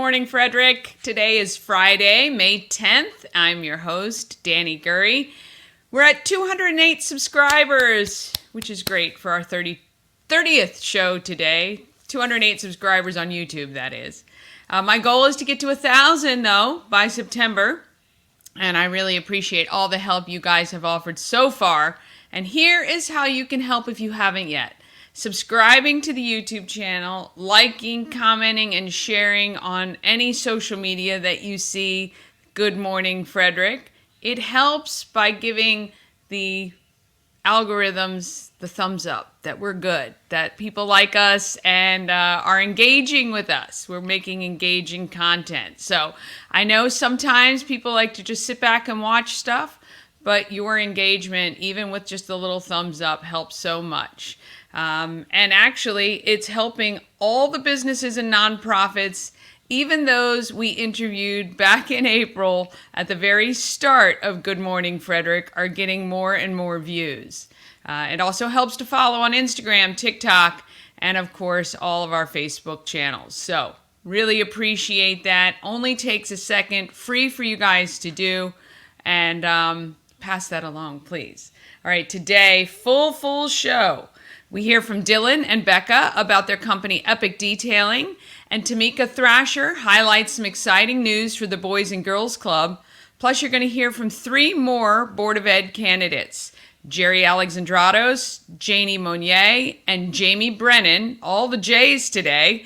Morning, Frederick. Today is Friday, May 10th. I'm your host, Danny Gurry. We're at 208 subscribers, which is great for our 30th show today. 208 subscribers on YouTube, that is. My goal is to get to 1,000, though, by September. And I really appreciate all the help you guys have offered so far. And here is how you can help if you haven't yet. Subscribing to the YouTube channel, liking, commenting, and sharing on any social media that you see Good Morning Frederick. It helps by giving the algorithms the thumbs up that we're good, that people like us and are engaging with us. We're making engaging content. So I know sometimes people like to just sit back and watch stuff, but your engagement, even with just a little thumbs up, helps so much. And actually, it's helping all the businesses and nonprofits, even those we interviewed back in April at the very start of Good Morning Frederick, are getting more and more views. It also helps to follow on Instagram, TikTok, and of course, all of our Facebook channels. So really appreciate that. Only takes a second, free for you guys to do. And pass that along, please. All right, today, full show. We hear from Dylan and Becca about their company Epic Detailing, and Timika Thrasher highlights some exciting news for the Boys and Girls Club. Plus, you're going to hear from 3 more Board of Ed candidates, Jerry Alexandratos, Janie Monier, and Jaime Brennan, all the J's today.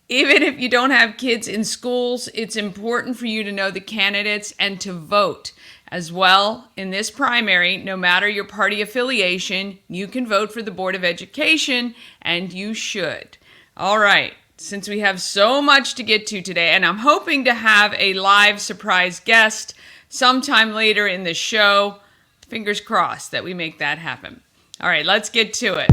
Even if you don't have kids in schools, it's important for you to know the candidates and to vote. As well, in this primary, no matter your party affiliation, you can vote for the Board of Education, and you should. All right, since we have so much to get to today, and I'm hoping to have a live surprise guest sometime later in the show, fingers crossed that we make that happen. All right, let's get to it.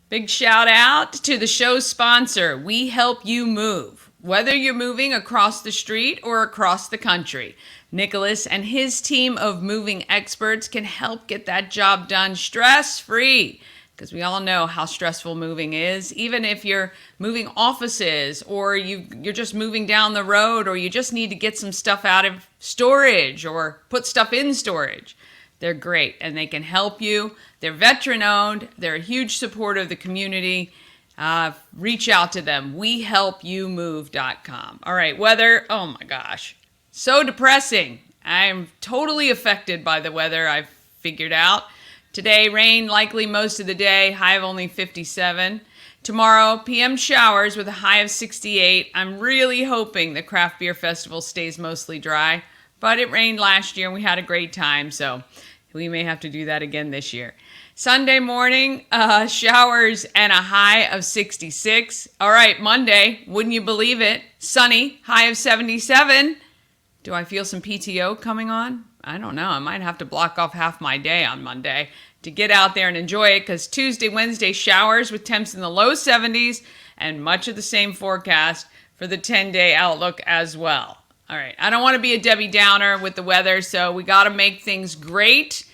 Big shout out to the show's sponsor, We Help You Move. Whether you're moving across the street or across the country, Nicholas and his team of moving experts can help get that job done stress-free. Because we all know how stressful moving is. Even if you're moving offices or you're just moving down the road or you just need to get some stuff out of storage or put stuff in storage. They're great and they can help you. They're veteran owned. They're a huge supporter of the community. Reach out to them. WeHelpYouMove.com. All right, weather. Oh my gosh. So depressing. I'm totally affected by the weather, I've figured out. Today, rain likely most of the day. High of only 57. Tomorrow, PM showers with a high of 68. I'm really hoping the Craft Beer Festival stays mostly dry. But it rained last year and we had a great time, so we may have to do that again this year. Sunday morning, showers and a high of 66. All right, Monday, wouldn't you believe it? Sunny, high of 77. Do I feel some PTO coming on? I don't know. I might have to block off half my day on Monday to get out there and enjoy it because Tuesday, Wednesday, showers with temps in the low 70s and much of the same forecast for the 10-day outlook as well. All right, I don't want to be a Debbie Downer with the weather, so we got to make things great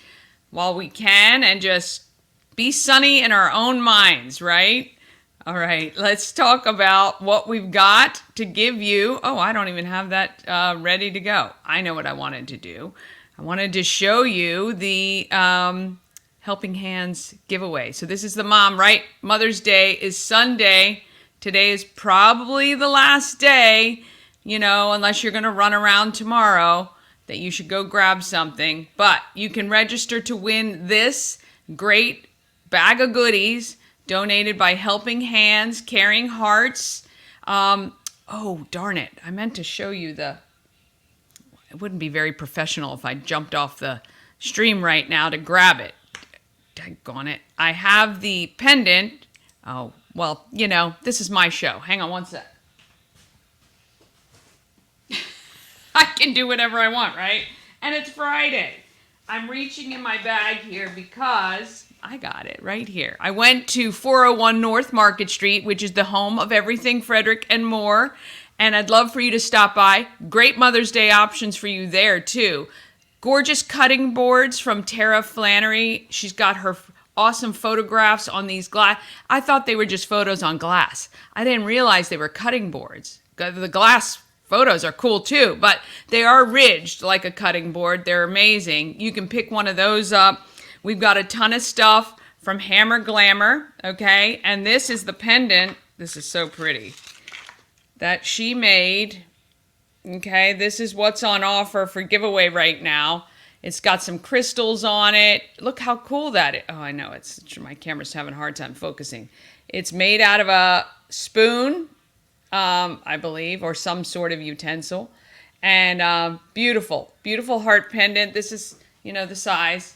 while we can and just be sunny in our own minds, right? All right, let's talk about what we've got to give you. Oh, I don't even have that ready to go. I know what I wanted to do. I wanted to show you the Helping Hands giveaway. So this is the mom, right? Mother's Day is Sunday. Today is probably the last day, you know, unless you're going to run around tomorrow, that you should go grab something. But you can register to win this great bag of goodies donated by Helping Hands, Caring Hearts. Oh, darn it. I meant to show you it wouldn't be very professional if I jumped off the stream right now to grab it. Daggone it. I have the pendant. Oh, well, you know, this is my show. Hang on one sec. I can do whatever I want, right? And it's Friday. I'm reaching in my bag here because I got it right here. I went to 401 North Market Street, which is the home of everything Frederick and more. And I'd love for you to stop by. Great Mother's Day options for you there, too. Gorgeous cutting boards from Tara Flannery. She's got her awesome photographs on these glass. I thought they were just photos on glass. I didn't realize they were cutting boards. The glass photos are cool too, but they are ridged like a cutting board. They're amazing. You can pick one of those up. We've got a ton of stuff from Hammer Glamour, okay? And this is the pendant. This is so pretty. That she made. Okay, this is what's on offer for giveaway right now. It's got some crystals on it. Look how cool that is. Oh, I know. My camera's having a hard time focusing. It's made out of a spoon, I believe, or some sort of utensil. And beautiful, beautiful heart pendant. This is, the size.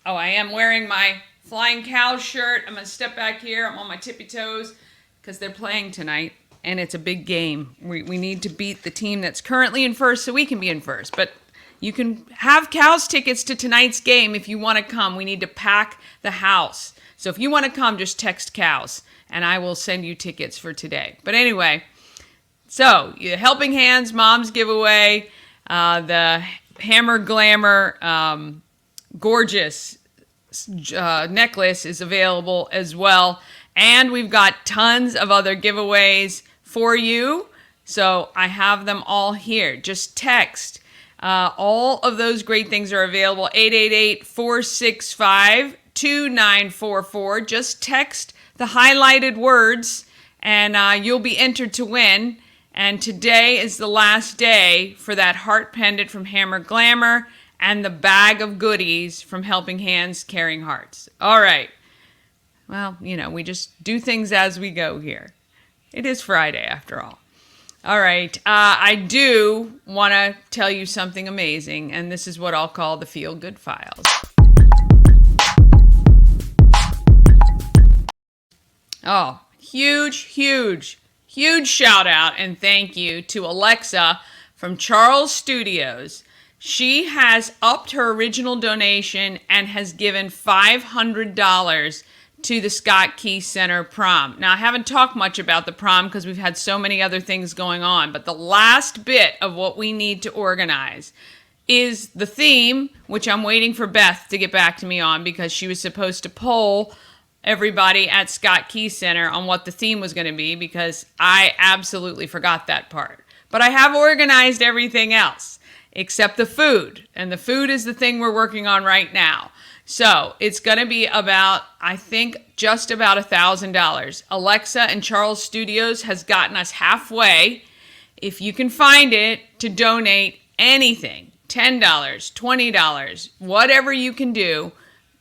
Oh, I am wearing my Flying Cows shirt. I'm going to step back here. I'm on my tippy toes because they're playing tonight. And it's a big game. We need to beat the team that's currently in first so we can be in first. But you can have Cows tickets to tonight's game if you want to come. We need to pack the house. So if you want to come, just text Cows, and I will send you tickets for today. But anyway, so Helping Hands Mom's giveaway, the Hammer Glamour gorgeous necklace is available as well. And we've got tons of other giveaways for you. So I have them all here. Just text. All of those great things are available. 888-465-2944. Just text the highlighted words and you'll be entered to win. And today is the last day for that heart pendant from Hammer Glamour and the bag of goodies from Helping Hands Caring Hearts. All right. Well, we just do things as we go here. It is Friday, after all. All right. I do want to tell you something amazing, and this is what I'll call the Feel Good Files. Oh, huge shout out and thank you to Alexa from Charles Studios. She has upped her original donation and has given $500 to the Scott Key Center prom. Now, I haven't talked much about the prom because we've had so many other things going on, but the last bit of what we need to organize is the theme, which I'm waiting for Beth to get back to me on because she was supposed to poll everybody at Scott Key Center on what the theme was going to be because I absolutely forgot that part. But I have organized everything else except the food, and the food is the thing we're working on right now. So it's going to be about, I think, just about $1,000. Alexa and Charles Studios has gotten us halfway. If you can find it, to donate anything, $10, $20, whatever you can do,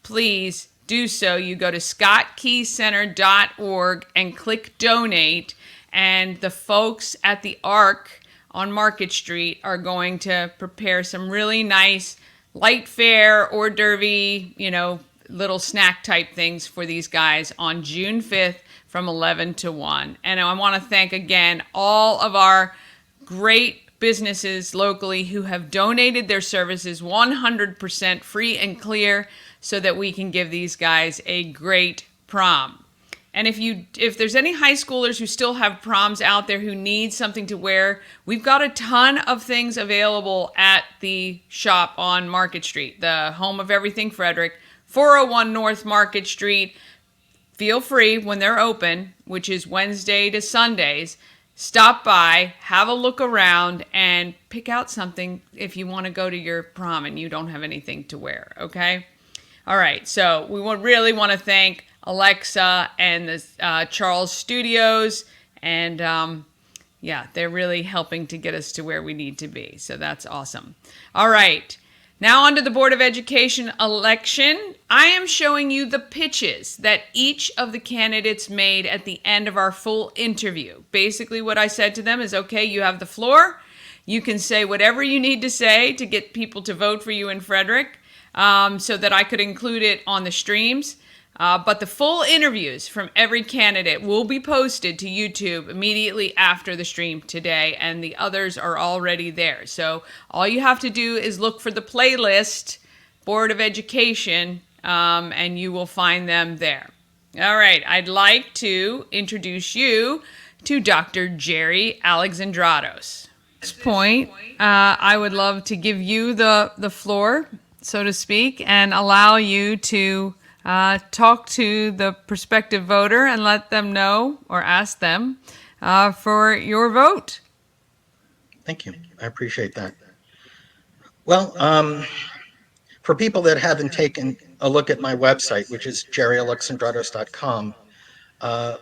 please do so. You go to scottkeycenter.org and click donate, and the folks at the Arc on Market Street are going to prepare some really nice light fare, hors d'oeuvre, little snack type things for these guys on June 5th from 11 to 1. And I want to thank again all of our great businesses locally who have donated their services 100% free and clear so that we can give these guys a great prom. And if there's any high schoolers who still have proms out there who need something to wear, we've got a ton of things available at the shop on Market Street, the home of everything Frederick, 401 North Market Street. Feel free when they're open, which is Wednesday to Sundays, stop by, have a look around, and pick out something if you want to go to your prom and you don't have anything to wear, okay? All right, so we really want to thank Alexa and the Charles Studios, and they're really helping to get us to where we need to be, so that's awesome. All right, now on to the Board of Education election. I am showing you the pitches that each of the candidates made at the end of our full interview. Basically what I said to them is, okay, you have the floor. You can say whatever you need to say to get people to vote for you in Frederick, so that I could include it on the streams. But the full interviews from every candidate will be posted to YouTube immediately after the stream today, and the others are already there. So all you have to do is look for the playlist Board of Education, and you will find them there. All right, I'd like to introduce you to Dr. Jerry Alexandratos. At this point, I would love to give you the floor, so to speak, and allow you to talk to the prospective voter and let them know or ask them for your vote. Thank you. I appreciate that. Well, for people that haven't taken a look at my website, which is jerryalexandratos.com,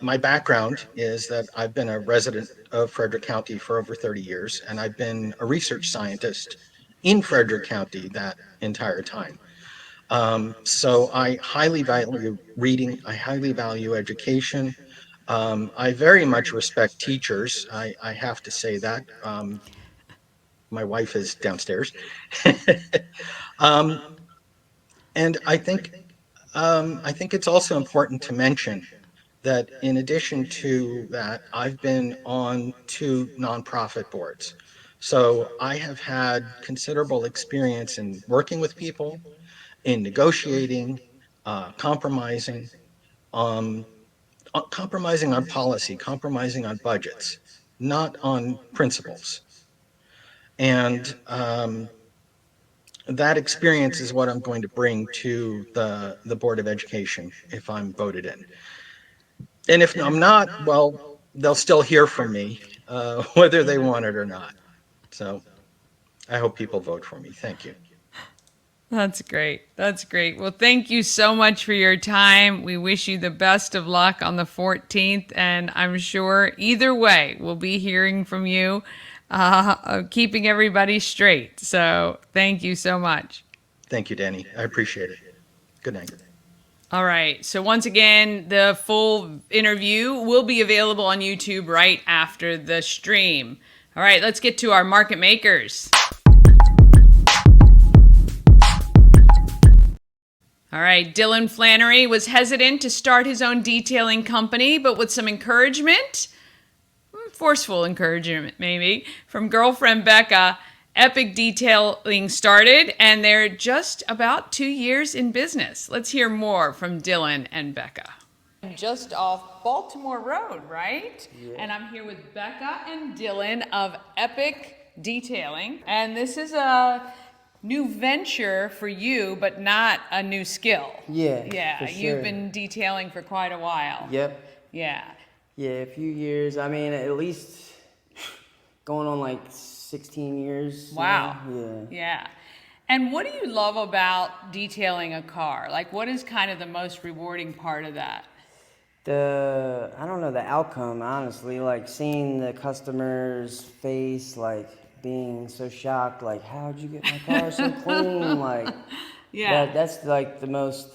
my background is that I've been a resident of Frederick County for over 30 years, and I've been a research scientist in Frederick County that entire time. So I highly value reading, I highly value education. I very much respect teachers. I have to say that. My wife is downstairs. And I think it's also important to mention that in addition to that, I've been on 2 nonprofit boards. So I have had considerable experience in working with people, in negotiating, compromising, compromising on policy, compromising on budgets, not on principles. And that experience is what I'm going to bring to the Board of Education if I'm voted in. And if I'm not, well, they'll still hear from me, whether they want it or not. So I hope people vote for me. Thank you. That's great. That's great. Well, thank you so much for your time. We wish you the best of luck on the 14th, and I'm sure either way we'll be hearing from you, keeping everybody straight. So thank you so much. Thank you, Danny. I appreciate it. Good night. All right. So once again, the full interview will be available on YouTube right after the stream. All right, let's get to our market makers. All right, Dylan Flannery was hesitant to start his own detailing company, but with some encouragement, forceful encouragement maybe, from girlfriend Becca, Epic Detailing started, and they're just about 2 years in business. Let's hear more from Dylan and Becca. Just off Baltimore Road, right? Yeah. And I'm here with Becca and Dylan of Epic Detailing, and this is a new venture for you, but not a new skill. Yeah, for sure. You've been detailing for quite a while. Yep. Yeah, a few years. I mean, at least going on like 16 years. Wow. Now. Yeah. And what do you love about detailing a car? Like, what is kind of the most rewarding part of that? The outcome, honestly, like seeing the customer's face, like being so shocked, like, how'd you get my car so clean? Like, yeah, that's like the most,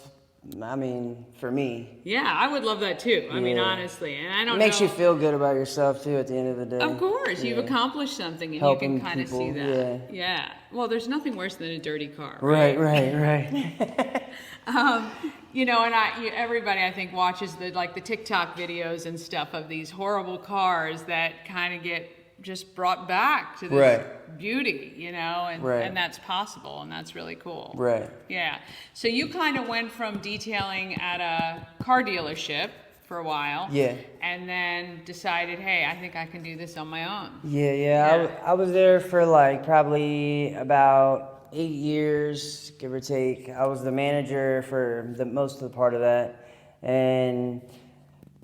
I mean, for me. Yeah, I would love that too. I mean, honestly, and I don't know. It makes you feel good about yourself too at the end of the day. Of course, you've accomplished something, and helping you can kind of see people, that. Yeah. Well, there's nothing worse than a dirty car. Right. You know, and everybody I think watches the TikTok videos and stuff of these horrible cars that kind of get just brought back to this beauty, you know, and that's possible, and that's really cool. Right. Yeah. So you kind of went from detailing at a car dealership for a while. Yeah. And then decided, hey, I think I can do this on my own. Yeah. I was there for like probably about 8 years, give or take. I was the manager for the most of the part of that, and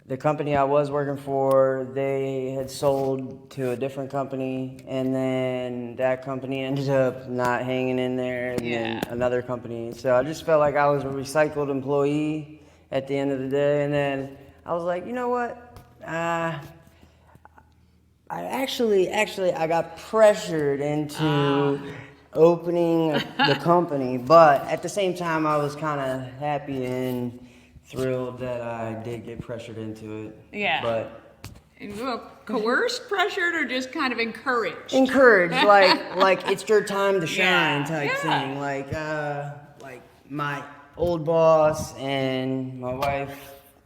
the company I was working for, they had sold to a different company, and then that company ended up not hanging in there, and then another company. So I just felt like I was a recycled employee at the end of the day, and then I was like, you know what? I got pressured into opening the company, but at the same time I was kind of happy and thrilled that I did get pressured into it. Yeah. But coerced, pressured, or just kind of encouraged? Encouraged, like it's your time to shine type thing. Like my old boss and my wife,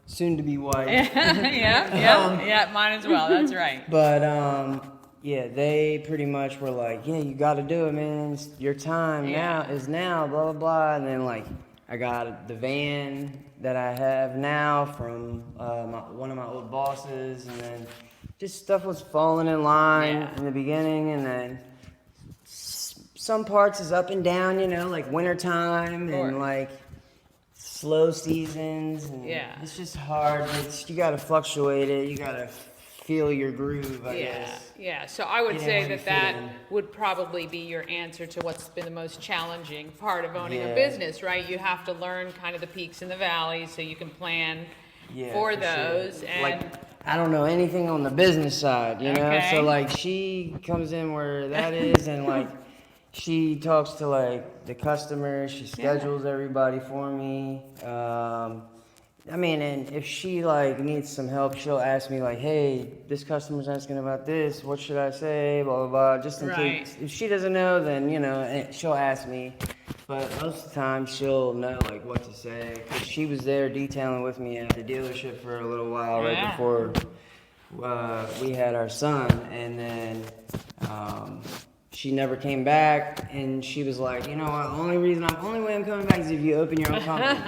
soon to be wife. Yeah, mine as well. That's right. But yeah, they pretty much were like, yeah, you got to do it, man. Your time now, blah, blah, blah. And then, like, I got the van that I have now from one of my old bosses. And then just stuff was falling in line in the beginning. And then some parts is up and down, you know, like wintertime and, like, slow seasons. And it's just hard. You got to fluctuate it. You got to feel your groove, I guess. Yeah, so I would say that would probably be your answer to what's been the most challenging part of owning a business, right? You have to learn kind of the peaks and the valleys so you can plan for those. Sure. And like, I don't know anything on the business side, you know? So, like, she comes in where that is and, like, she talks to, like, the customers. She schedules everybody for me. I mean, and if she, like, needs some help, she'll ask me, like, hey, this customer's asking about this. What should I say? Blah, blah, blah. Just in case. If she doesn't know, then, you know, she'll ask me. But most of the time, she'll know, like, what to say. 'Cause she was there detailing with me at the dealership for a little while right before we had our son. And then she never came back, and she was like, you know what, only way I'm coming back is if you open your own company.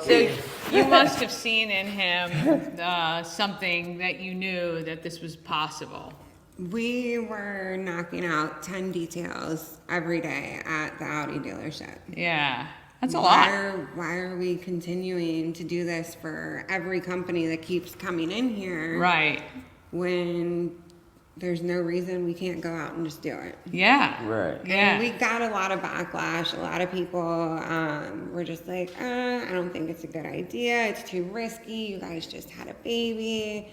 So you must have seen in him something that you knew that this was possible. We were knocking out 10 details every day at the Audi dealership. Yeah, that's a lot. Why are we continuing to do this for every company that keeps coming in here? Right. When there's no reason we can't go out and just do it. Yeah. Right. Yeah. And we got a lot of backlash. A lot of people were just like, I don't think it's a good idea. It's too risky. You guys just had a baby.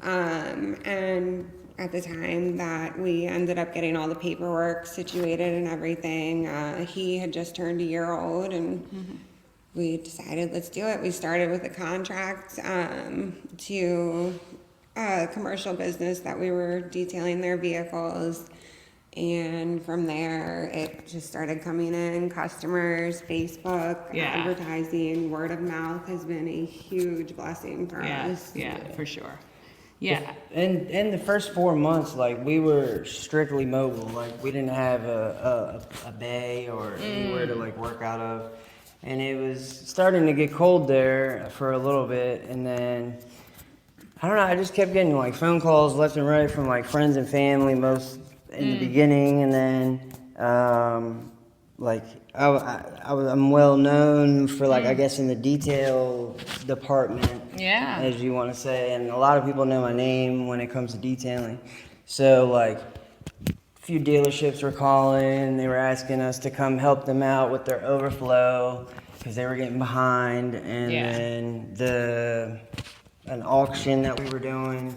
And at the time that we ended up getting all the paperwork situated and everything, he had just turned a year old, and we decided, let's do it. We started with a contract to a commercial business that we were detailing their vehicles, and from there it just started coming in. Customers, Facebook, advertising, word of mouth has been a huge blessing for us. For sure. Yeah. And the first 4 months, like, we were strictly mobile. Like, we didn't have a bay or anywhere to, like, work out of. And it was starting to get cold there for a little bit, and then I don't know, I just kept getting, like, phone calls left and right from, like, friends and family most in the beginning, and then, like, I'm well known for, like, I guess in the detail department, as you want to say, and a lot of people know my name when it comes to detailing. So, like, a few dealerships were calling, they were asking us to come help them out with their overflow because they were getting behind, and then an auction that we were doing.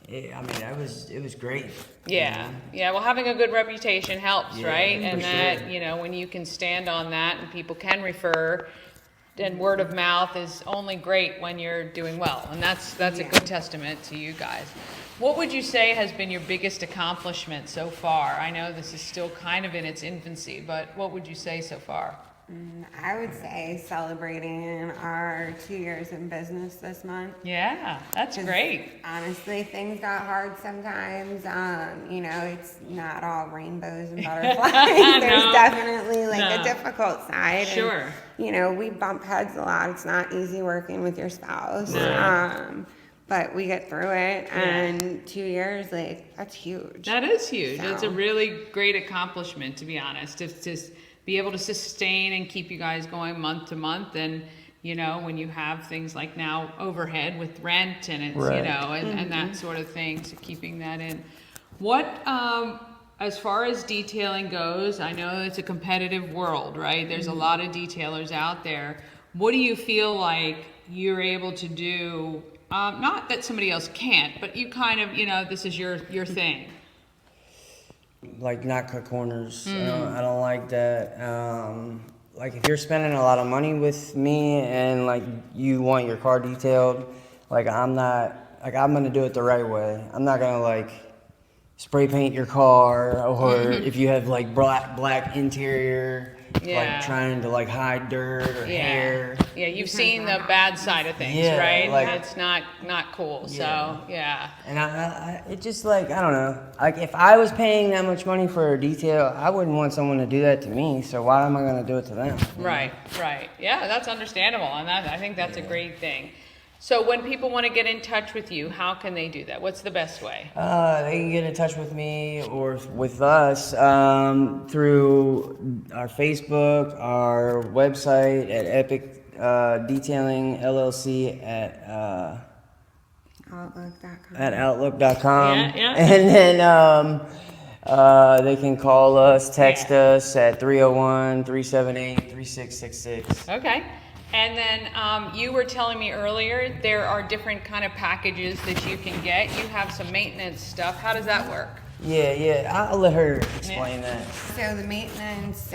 It was great. Yeah. Well, having a good reputation helps, right? And that, you know, when you can stand on that and people can refer, and word of mouth is only great when you're doing well. And that's a good testament to you guys. What would you say has been your biggest accomplishment so far? I know this is still kind of in its infancy, but what would you say so far? I would say celebrating our 2 years in business this month. Yeah, that's great. Honestly, things got hard sometimes. You know, it's not all rainbows and butterflies. There's definitely a difficult side. Sure. And, you know, we bump heads a lot. It's not easy working with your spouse. But we get through it, and 2 years, that's huge. That is huge. So. It's a really great accomplishment, to be honest. It's just be able to sustain and keep you guys going month to month, and you know, when you have things like now overhead with rent and it's you know, and that sort of thing, so keeping that in. What as far as detailing goes, I know it's a competitive world, right? There's a lot of detailers out there. What do you feel like you're able to do? Not that somebody else can't, but you kind of, you know, this is your thing. Like, not cut corners. I don't like that. Like, if you're spending a lot of money with me and, like, you want your car detailed, like, I'm gonna do it the right way. I'm not gonna, like, spray paint your car, or if you have like black interior, Yeah. like trying to like hide dirt or hair. Yeah, you've seen the bad side of things, Yeah, right? like- It's not cool. Yeah. So yeah. And I it just like, I don't know. Like if I was paying that much money for a detail, I wouldn't want someone to do that to me. So why am I going to do it to them? you know? Right. Yeah, that's understandable, and I think that's a great thing. So when people want to get in touch with you, how can they do that? What's the best way? They can get in touch with me or with us through our Facebook, our website at Epic Detailing LLC at Outlook.com. Yeah. And then they can call us, text us at 301-378-3666. Okay. And then you were telling me earlier there are different kind of packages that you can get. You have some maintenance stuff. How does that work? Yeah, I'll let her explain that. So the maintenance,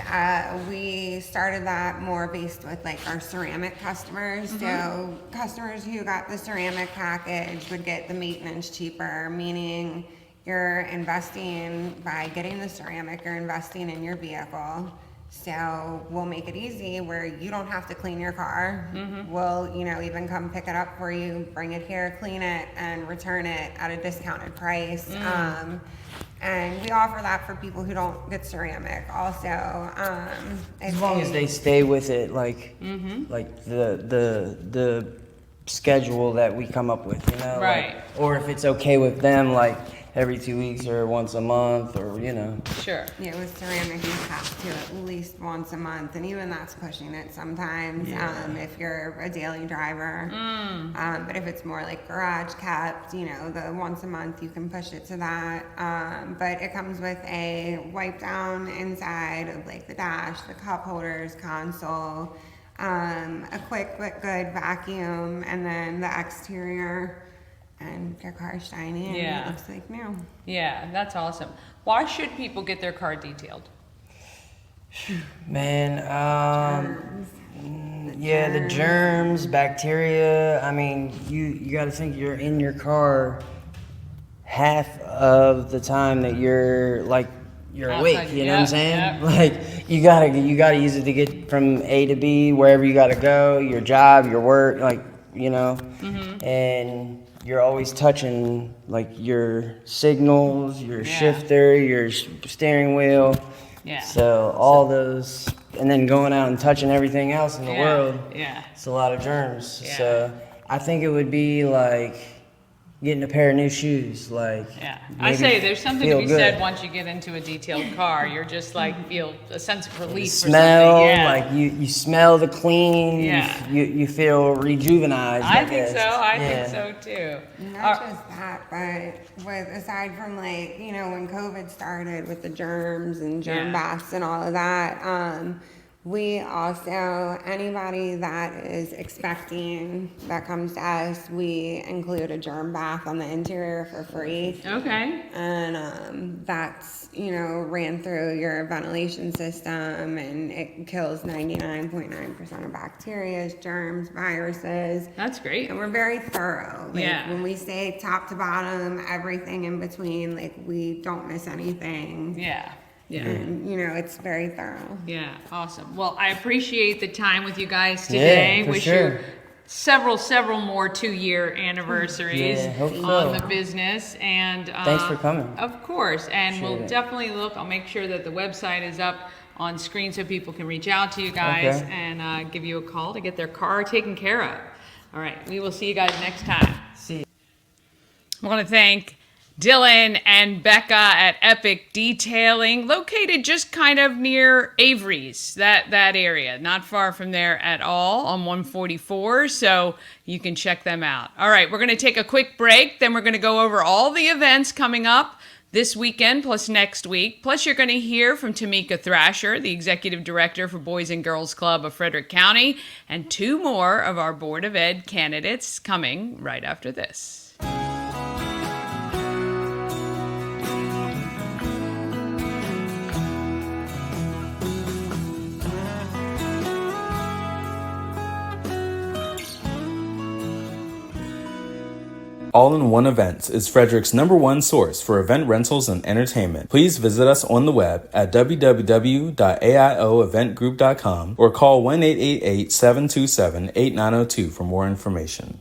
we started that more based with like our ceramic customers. So customers who got the ceramic package would get the maintenance cheaper, meaning you're investing by getting the ceramic, you're investing in your vehicle. So we'll make it easy where you don't have to clean your car. We'll, even come pick it up for you, bring it here, clean it, and return it at a discounted price. And we offer that for people who don't get ceramic also. As long as they stay with it, like the schedule that we come up with, Right. Or if it's okay with them, like every 2 weeks or once a month, or Sure. Yeah, with ceramic, you have to at least once a month, and even that's pushing it sometimes. If you're a daily driver, but if it's more like garage kept, the once a month you can push it to that. But it comes with a wipe down inside of like the dash, the cup holders, console, a quick but good vacuum, and then the exterior. And your car's shiny and it looks like new. Yeah, that's awesome. Why should people get their car detailed? Man, the germs, bacteria. I mean, you got to think you're in your car half of the time that you're awake. You know what I'm saying? Yep. Like you gotta use it to get from A to B, wherever you gotta go, your job, your work, and you're always touching like your signals, your shifter, your steering wheel. Yeah. So all those, and then going out and touching everything else in the world. Yeah. It's a lot of germs. Yeah. So I think it would be like getting a pair of new shoes. Like, I say there's something to be good. said once you get into a detailed car. You're just like feel a sense of relief. Smell, or something. Yeah. like you smell the clean. Yeah. You feel rejuvenized. I think so. guess. I think so too. Not just that, but aside from like, when COVID started with the germs and germ baths and all of that, we also, anybody that is expecting that comes to us, we include a germ bath on the interior for free. Okay. And that's, ran through your ventilation system, and it kills 99.9% of bacteria, germs, viruses. That's great. And we're very thorough. Like, when we say top to bottom, everything in between, like we don't miss anything. Yeah. And, it's very thorough. Yeah, awesome. Well, I appreciate the time with you guys today. Yeah, for Wish sure. you several more 2-year anniversaries hope so. on the business. And Thanks for coming. Of course. And Appreciate we'll it. definitely look. I'll make sure that the website is up on screen so people can reach out to you guys and give you a call to get their car taken care of. All right. We will see you guys next time. See you. I want to thank Dylan and Becca at Epic Detailing, located just kind of near Avery's, that area, not far from there at all on 144, so you can check them out. All right, we're going to take a quick break, then we're going to go over all the events coming up this weekend plus next week. Plus, you're going to hear from Timika Thrasher, the Executive Director for Boys and Girls Club of Frederick County, and 2 more of our Board of Ed candidates coming right after this. All-in-One Events is Frederick's #1 source for event rentals and entertainment. Please visit us on the web at www.aioeventgroup.com or call 1-888-727-8902 for more information.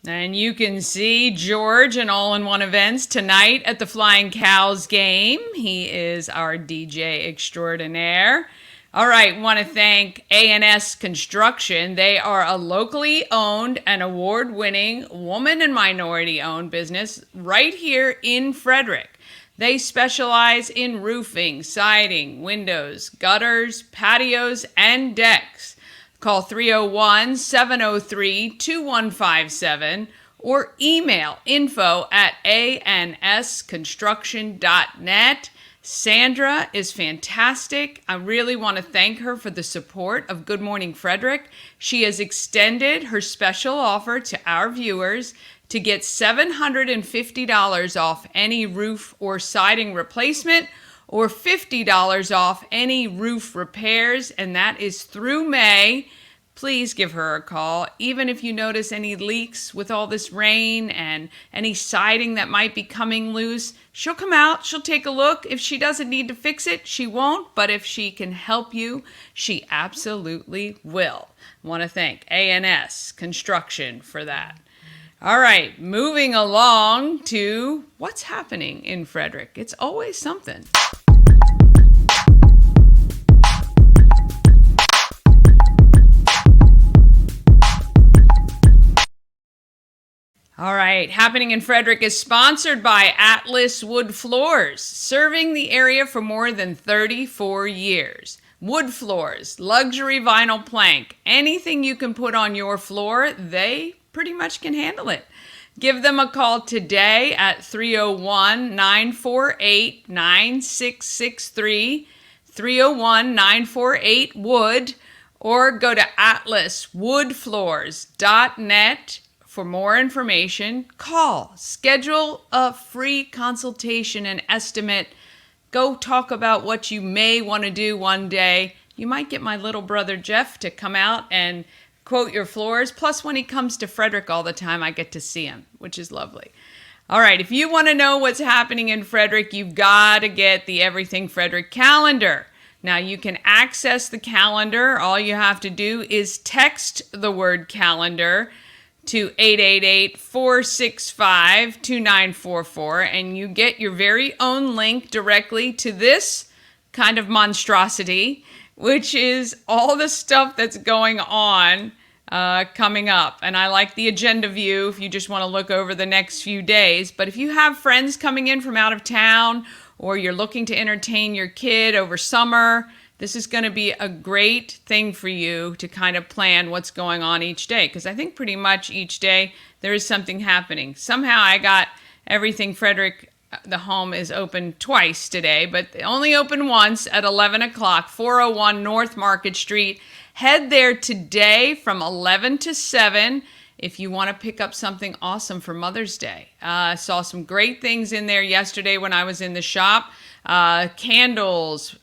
And you can see George in All-in-One Events tonight at the Flying Cows game. He is our DJ extraordinaire. All right, want to thank A&S Construction. They are a locally owned and award-winning woman and minority-owned business right here in Frederick. They specialize in roofing, siding, windows, gutters, patios, and decks. Call 301-703-2157 or email info@ansconstruction.net. Sandra is fantastic. I really want to thank her for the support of Good Morning Frederick. She has extended her special offer to our viewers to get $750 off any roof or siding replacement or $50 off any roof repairs, and that is through May. Please give her a call. Even if you notice any leaks with all this rain and any siding that might be coming loose, she'll come out, she'll take a look. If she doesn't need to fix it, she won't, but if she can help you, she absolutely will. I want to thank A&S Construction for that. All right, moving along to what's happening in Frederick. It's always something. All right, happening in Frederick is sponsored by Atlas Wood Floors, serving the area for more than 34 years. Wood floors, luxury vinyl plank, anything you can put on your floor, they pretty much can handle it. Give them a call today at 301-948-9663, 301-948-WOOD, or go to atlaswoodfloors.net. For more information, call, schedule a free consultation and estimate. Go talk about what you may want to do one day. You might get my little brother Jeff to come out and quote your floors. Plus, when he comes to Frederick all the time, I get to see him, which is lovely. All right, if you want to know what's happening in Frederick, you've got to get the Everything Frederick calendar. Now, you can access the calendar. All you have to do is text the word calendar to 888-465-2944, and you get your very own link directly to this kind of monstrosity, which is all the stuff that's going on coming up. And I like the agenda view if you just want to look over the next few days. But if you have friends coming in from out of town, or you're looking to entertain your kid over summer, this is going to be a great thing for you to kind of plan what's going on each day, because I think pretty much each day there is something happening. Somehow I got Everything Frederick, the home is open twice today, but they only open once at 11 o'clock, 401 North Market Street. Head there today from 11 to 7 if you want to pick up something awesome for Mother's Day. I saw some great things in there yesterday when I was in the shop. Candles,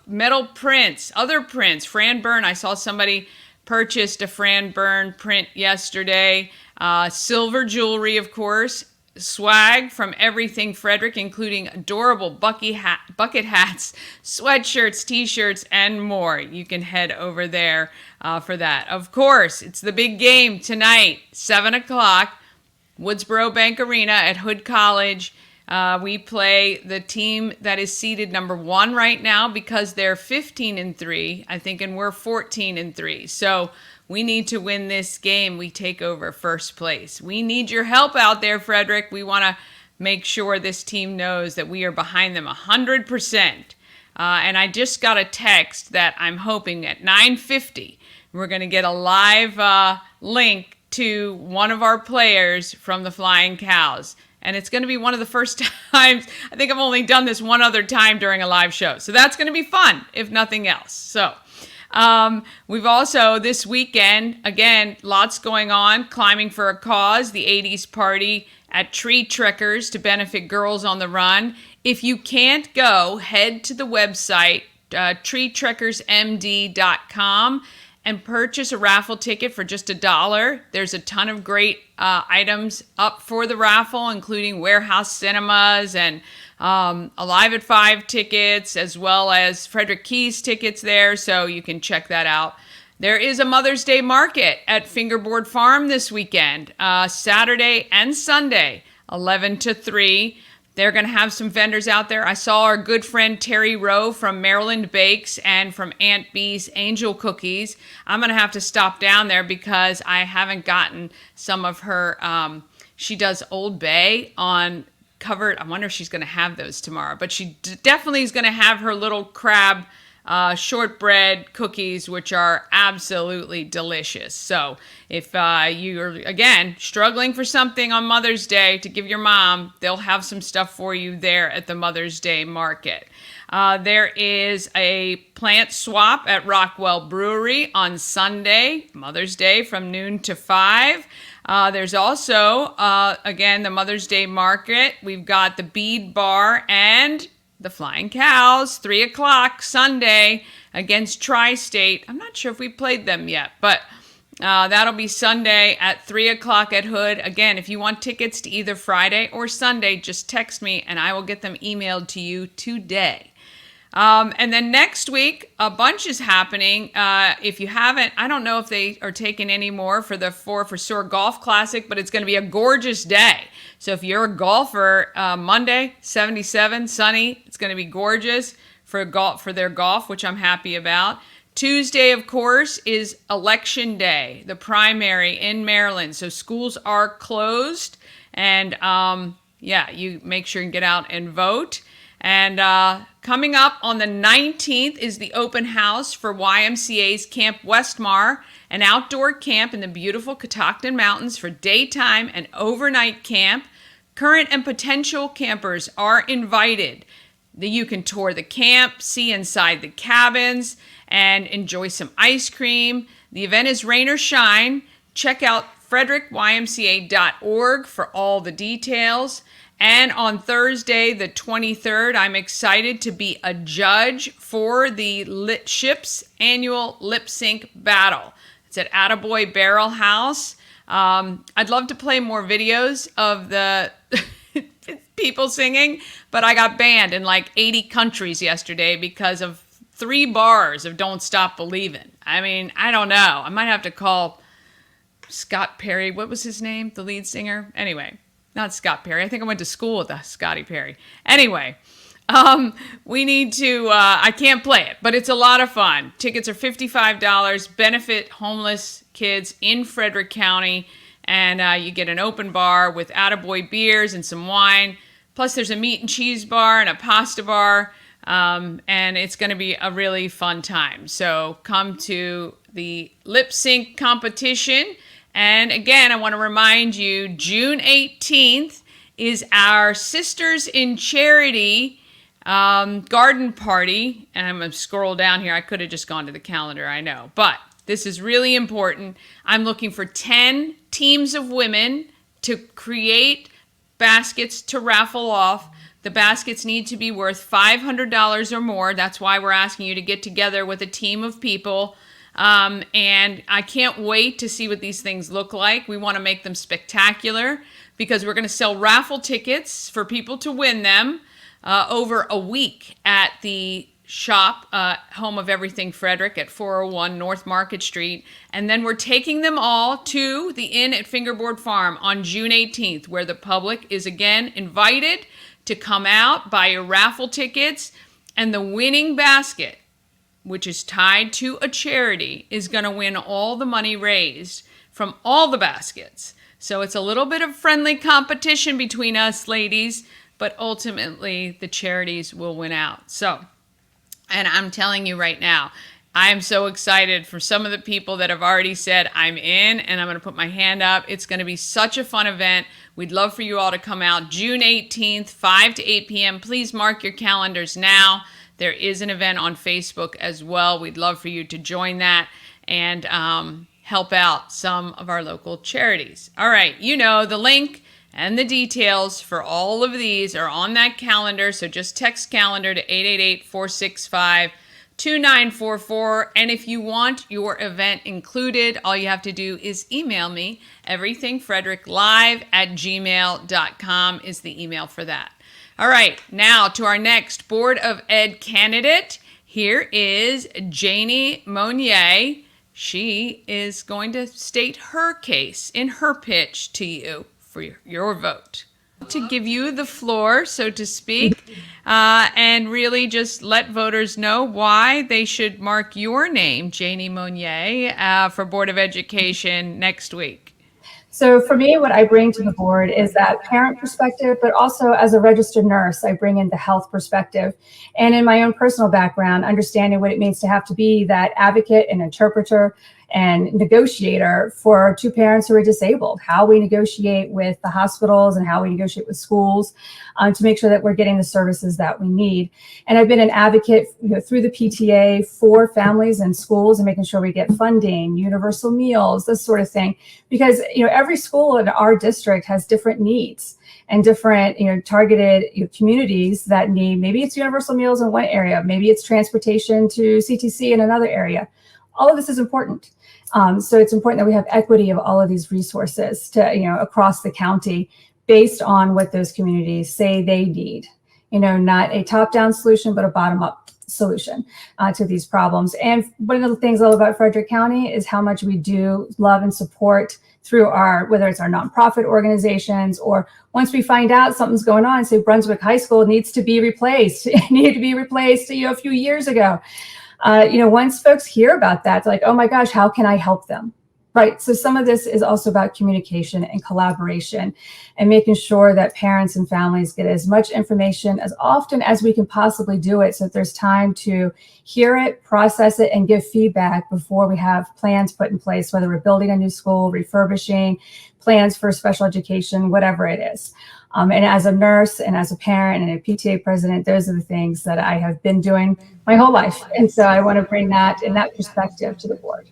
metal prints, other prints. Fran Byrne, I saw somebody purchased a Fran Byrne print yesterday. Silver jewelry, of course. Swag from Everything Frederick, including adorable bucket hats, sweatshirts, t-shirts, and more. You can head over there for that. Of course, it's the big game tonight, 7 o'clock, Woodsboro Bank Arena at Hood College. We play the team that is seeded number 1 right now because they're 15-3, I think, and we're 14-3. So we need to win this game. We take over first place. We need your help out there, Frederick. We want to make sure this team knows that we are behind them 100%. And I just got a text that I'm hoping at 9:50 we're going to get a live link to one of our players from the Flying Cows. And it's going to be one of the first times. I think I've only done this one other time during a live show. So that's going to be fun, if nothing else. So we've also, this weekend, again, lots going on. Climbing for a Cause, the 80s party at Tree Trekkers to benefit Girls on the Run. If you can't go, head to the website, treetrekkersmd.com, and purchase a raffle ticket for just $1. There's a ton of great items up for the raffle, including Warehouse Cinemas and Alive at 5 tickets, as well as Frederick Keyes tickets there, so you can check that out. There is a Mother's Day market at Fingerboard Farm this weekend, Saturday and Sunday, 11 to 3. They're going to have some vendors out there. I saw our good friend Terry Rowe from Maryland Bakes and from Aunt Bee's Angel Cookies. I'm going to have to stop down there because I haven't gotten some of her, she does Old Bay on covered. I wonder if she's going to have those tomorrow. But she definitely is going to have her little crab shortbread cookies, which are absolutely delicious. So if you're, again, struggling for something on Mother's Day to give your mom, they'll have some stuff for you there at the Mother's Day market. There is a plant swap at Rockwell Brewery on Sunday, Mother's Day, from noon to 5. There's also, again, the Mother's Day market. We've got the Bead Bar and the Flying Cows, 3 o'clock Sunday against Tri-State. I'm not sure if we played them yet, but that'll be Sunday at 3 o'clock at Hood. Again, if you want tickets to either Friday or Sunday, just text me and I will get them emailed to you today. And then next week, a bunch is happening. If you haven't, I don't know if they are taking any more for the 4 for Sore Golf Classic, but it's going to be a gorgeous day. So if you're a golfer, Monday, 77, sunny, it's going to be gorgeous for their golf, which I'm happy about. Tuesday, of course, is Election Day, the primary in Maryland. So schools are closed, and you make sure and get out and vote. And coming up on the 19th is the open house for YMCA's Camp Westmar, an outdoor camp in the beautiful Catoctin Mountains for daytime and overnight camp. Current and potential campers are invited. You can tour the camp, see inside the cabins, and enjoy some ice cream. The event is rain or shine. Check out frederickymca.org for all the details. And on Thursday, the 23rd, I'm excited to be a judge for the Ship's annual lip sync battle. It's at Attaboy Barrel House. I'd love to play more videos of the people singing, but I got banned in like 80 countries yesterday because of 3 bars of Don't Stop Believin'. I mean, I don't know. I might have to call Scott Perry. What was his name? The lead singer? Anyway. Not Scott Perry. I think I went to school with Scotty Perry. Anyway, we need to, I can't play it, but it's a lot of fun. Tickets are $55, benefit homeless kids in Frederick County, and you get an open bar with Attaboy beers and some wine. Plus there's a meat and cheese bar and a pasta bar, and it's going to be a really fun time. So come to the lip sync competition. And again, I want to remind you, June 18th is our Sisters in Charity garden party. And I'm going to scroll down here. I could have just gone to the calendar, I know. But this is really important. I'm looking for 10 teams of women to create baskets to raffle off. The baskets need to be worth $500 or more. That's why we're asking you to get together with a team of people. And I can't wait to see what these things look like. We want to make them spectacular because we're going to sell raffle tickets for people to win them over a week at the shop, Home of Everything Frederick at 401 North Market Street. And then we're taking them all to the Inn at Fingerboard Farm on June 18th, where the public is again invited to come out, buy your raffle tickets, and the winning basket, which is tied to a charity, is going to win all the money raised from all the baskets. So it's a little bit of friendly competition between us ladies, but ultimately the charities will win out. So, and I'm telling you right now, I am so excited for some of the people that have already said I'm in, and I'm going to put my hand up. It's going to be such a fun event. We'd love for you all to come out June 18th, 5 to 8 p.m. Please mark your calendars now. There is an event on Facebook as well. We'd love for you to join that and help out some of our local charities. All right, you know, the link and the details for all of these are on that calendar. So just text calendar to 888-465 2944. And if you want your event included, all you have to do is email me. everythingfredericklive@gmail.com is the email for that. All right, now to our next Board of Ed candidate. Here is Janie Monier. She is going to state her case in her pitch to you for your vote. To give you the floor, so to speak, and really just let voters know why they should mark your name, Janie Monier, for Board of Education next week. So for me, what I bring to the board is that parent perspective, but also as a registered nurse, I bring in the health perspective. And in my own personal background, understanding what it means to have to be that advocate and interpreter and negotiator for two parents who are disabled, how we negotiate with the hospitals and how we negotiate with schools to make sure that we're getting the services that we need. And I've been an advocate through the PTA for families and schools and making sure we get funding, universal meals, this sort of thing, because every school in our district has different needs and different targeted communities that need, maybe it's universal meals in one area, maybe it's transportation to CTC in another area. All of this is important. So it's important that we have equity of all of these resources to, across the county based on what those communities say they need, not a top-down solution, but a bottom-up solution to these problems. And one of the things I love about Frederick County is how much we do love and support through whether it's our nonprofit organizations, or once we find out something's going on, say Brunswick High School needs to be replaced, a few years ago. Once folks hear about that, they're like, oh my gosh, how can I help them? Right. So some of this is also about communication and collaboration and making sure that parents and families get as much information as often as we can possibly do it. So that there's time to hear it, process it, and give feedback before we have plans put in place, whether we're building a new school, refurbishing, plans for special education, whatever it is. And as a nurse and as a parent and a PTA president, those are the things that I have been doing my whole life. And so I want to bring that in that perspective to the board.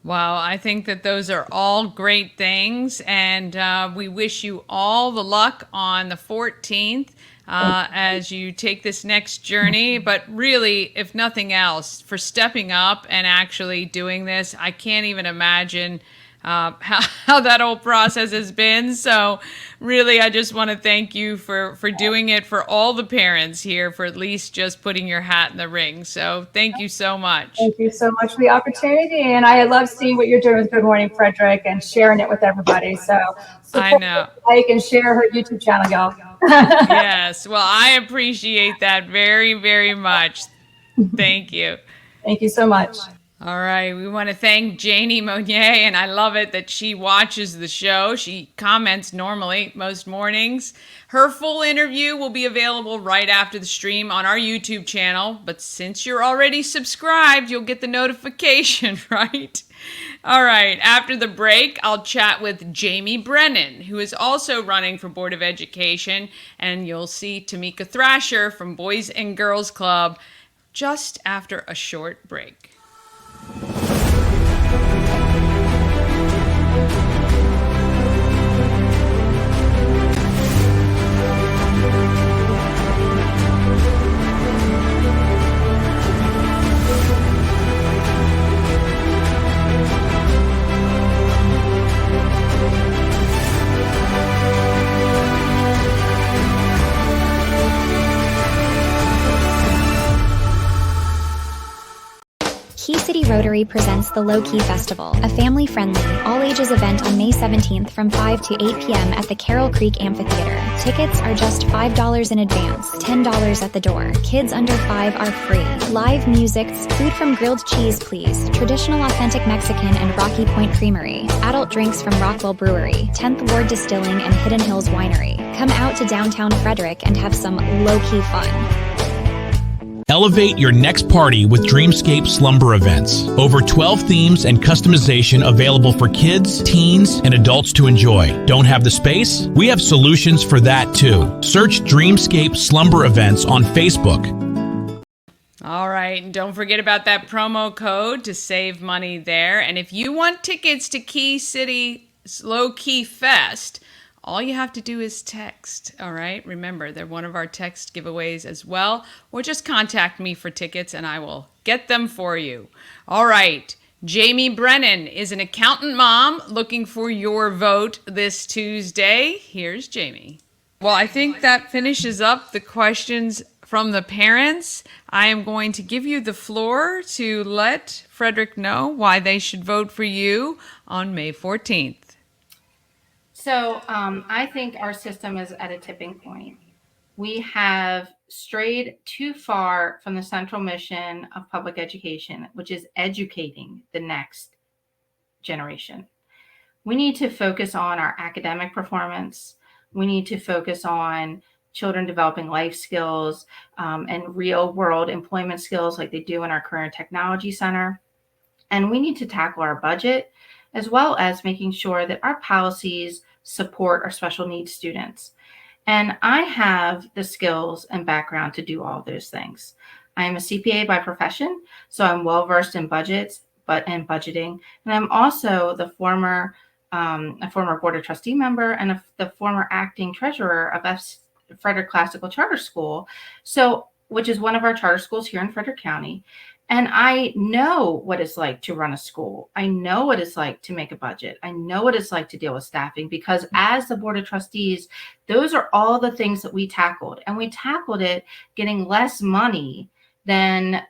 Well, I think that those are all great things, and we wish you all the luck on the 14th as you take this next journey. But really, if nothing else, for stepping up and actually doing this, I can't even imagine how that whole process has been. So really, I just want to thank you for doing it, for all the parents here, for at least just putting your hat in the ring. So thank you so much. Thank you so much for the opportunity. And I love seeing what you're doing with Good Morning Frederick and sharing it with everybody. So I know. Like and share her YouTube channel, y'all. Yes. Well, I appreciate that very, very much. Thank you. Thank you so much. All right, we want to thank Janie Monier, and I love it that she watches the show. She comments normally most mornings. Her full interview will be available right after the stream on our YouTube channel, but since you're already subscribed, you'll get the notification, right? All right, after the break, I'll chat with Jaime Brennan, who is also running for Board of Education, and you'll see Timika Thrasher from Boys and Girls Club just after a short break. Key City Rotary presents the Low Key Festival, a family-friendly, all-ages event on May 17th from 5 to 8 p.m. at the Carroll Creek Amphitheater. Tickets are just $5 in advance, $10 at the door. Kids under 5 are free. Live music, food from Grilled Cheese Please, traditional authentic Mexican and Rocky Point Creamery, adult drinks from Rockwell Brewery, 10th Ward Distilling and Hidden Hills Winery. Come out to downtown Frederick and have some low-key fun. Elevate your next party with Dreamscape Slumber Events. Over 12 themes and customization available for kids, teens, and adults to enjoy. Don't have the space? We have solutions for that too. Search Dreamscape Slumber Events on Facebook. All right, and don't forget about that promo code to save money there. And if you want tickets to Key City's Low Key Fest, all you have to do is text, all right? Remember, they're one of our text giveaways as well, or just contact me for tickets and I will get them for you. All right, Jamie Brennan is an accountant mom looking for your vote this Tuesday. Here's Jamie. Well, I think that finishes up the questions from the parents. I am going to give you the floor to let Frederick know why they should vote for you on May 14th. So I think our system is at a tipping point. We have strayed too far from the central mission of public education, which is educating the next generation. We need to focus on our academic performance. We need to focus on children developing life skills and real world employment skills like they do in our Career and Technology Center. And we need to tackle our budget as well as making sure that our policies support our special needs students. And I have the skills and background to do all those things. I am a CPA by profession, so I'm well versed in budgets and budgeting. And I'm also a former Board of Trustee member and the former acting treasurer of Frederick Classical Charter School, which is one of our charter schools here in Frederick County. And I know what it's like to run a school. I know what it's like to make a budget. I know what it's like to deal with staffing, because as the Board of Trustees, those are all the things that we tackled. And we tackled it getting less money than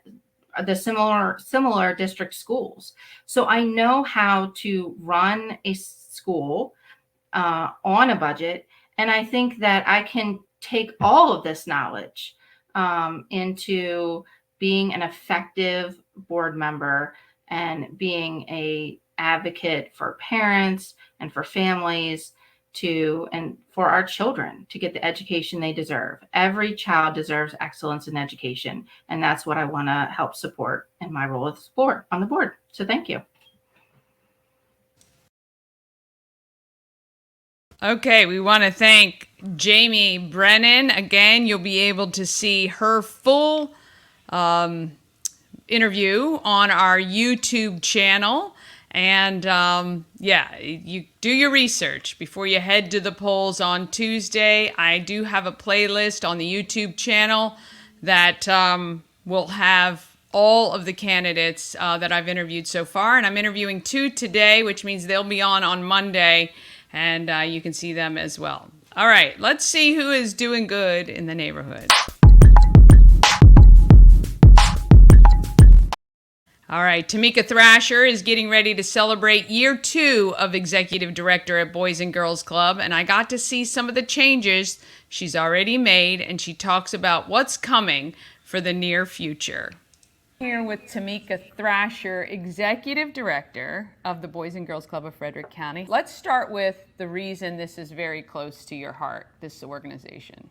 the similar district schools. So I know how to run a school on a budget. And I think that I can take all of this knowledge into being an effective board member and being an advocate for parents and for families and for our children to get the education they deserve. Every child deserves excellence in education. And that's what I want to help support in my role on the board. So thank you. Okay, we want to thank Jamie Brennan. Again, you'll be able to see her full interview on our YouTube channel. And you do your research before you head to the polls on Tuesday. I do have a playlist on the YouTube channel that will have all of the candidates that I've interviewed so far. And I'm interviewing 2 today, which means they'll be on Monday. And you can see them as well. All right, let's see who is doing good in the neighborhood. All right, Timika Thrasher is getting ready to celebrate year 2 of executive director at Boys and Girls Club, and I got to see some of the changes she's already made, and she talks about what's coming for the near future. Here with Timika Thrasher, executive director of the Boys and Girls Club of Frederick County. Let's start with the reason this is very close to your heart, this organization.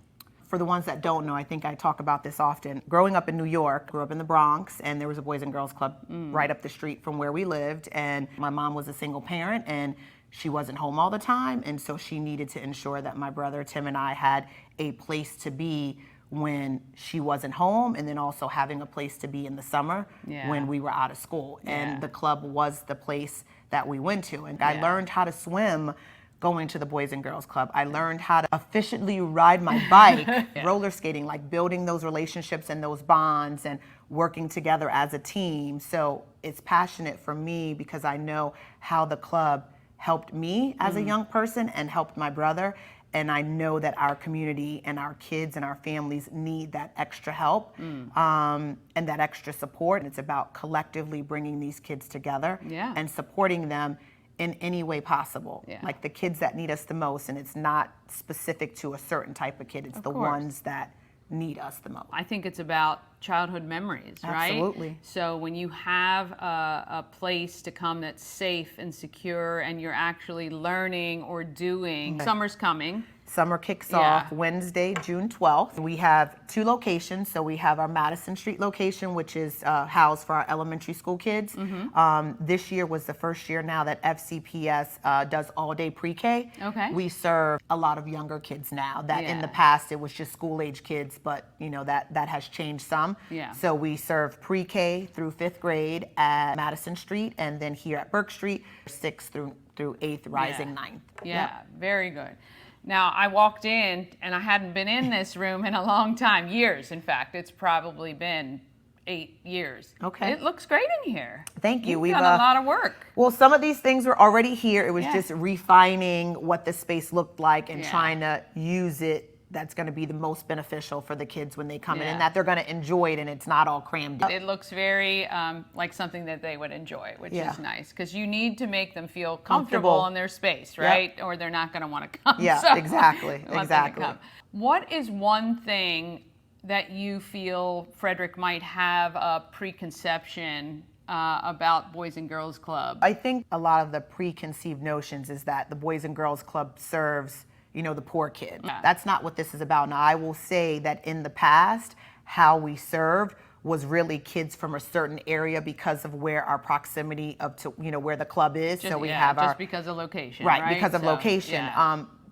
For the ones that don't know, I think I talk about this often. Growing up in New York, grew up in the Bronx, and there was a Boys and Girls Club right up the street from where we lived. And my mom was a single parent, and she wasn't home all the time. And so she needed to ensure that my brother Tim and I had a place to be when she wasn't home, and then also having a place to be in the summer when we were out of school. And the club was the place that we went to. And I learned how to swim going to the Boys and Girls Club. I learned how to efficiently ride my bike, roller skating, like building those relationships and those bonds and working together as a team. So it's passionate for me because I know how the club helped me as a young person and helped my brother. And I know that our community and our kids and our families need that extra help and that extra support. And it's about collectively bringing these kids together and supporting them in any way possible. Like the kids that need us the most, and it's not specific to a certain type of kid, it's the ones that need us the most. I think it's about childhood memories, right? Absolutely. So when you have a place to come that's safe and secure and you're actually learning or doing, summer's coming. Summer kicks off Wednesday, June 12th. We have 2 locations. So we have our Madison Street location, which is housed for our elementary school kids. This year was the first year now that FCPS does all-day pre-K. Okay. We serve a lot of younger kids now. That in the past it was just school-age kids, but you know that has changed some. So we serve pre-K through 5th grade at Madison Street, and then here at Burke Street, 6th through 8th, rising 9th. Very good. Now, I walked in and I hadn't been in this room in a long time, years, in fact. It's probably been 8 years. Okay. It looks great in here. Thank you. We've done a lot of work. Well, some of these things were already here. It was just refining what the space looked like and trying to use it that's going to be the most beneficial for the kids when they come in, and that they're going to enjoy it and it's not all crammed in. It looks very like something that they would enjoy, which is nice, because you need to make them feel comfortable in their space, right? Or they're not going to want to come. Yeah, So exactly. Exactly. What is one thing that you feel Frederick might have a preconception about Boys and Girls Club? I think a lot of the preconceived notions is that the Boys and Girls Club serves, you know, the poor kid. That's not what this is about. Now, I will say that in the past, how we served was really kids from a certain area because of where our proximity up to, you know, where the club is. Just, so we have just because of location, right? Because of location.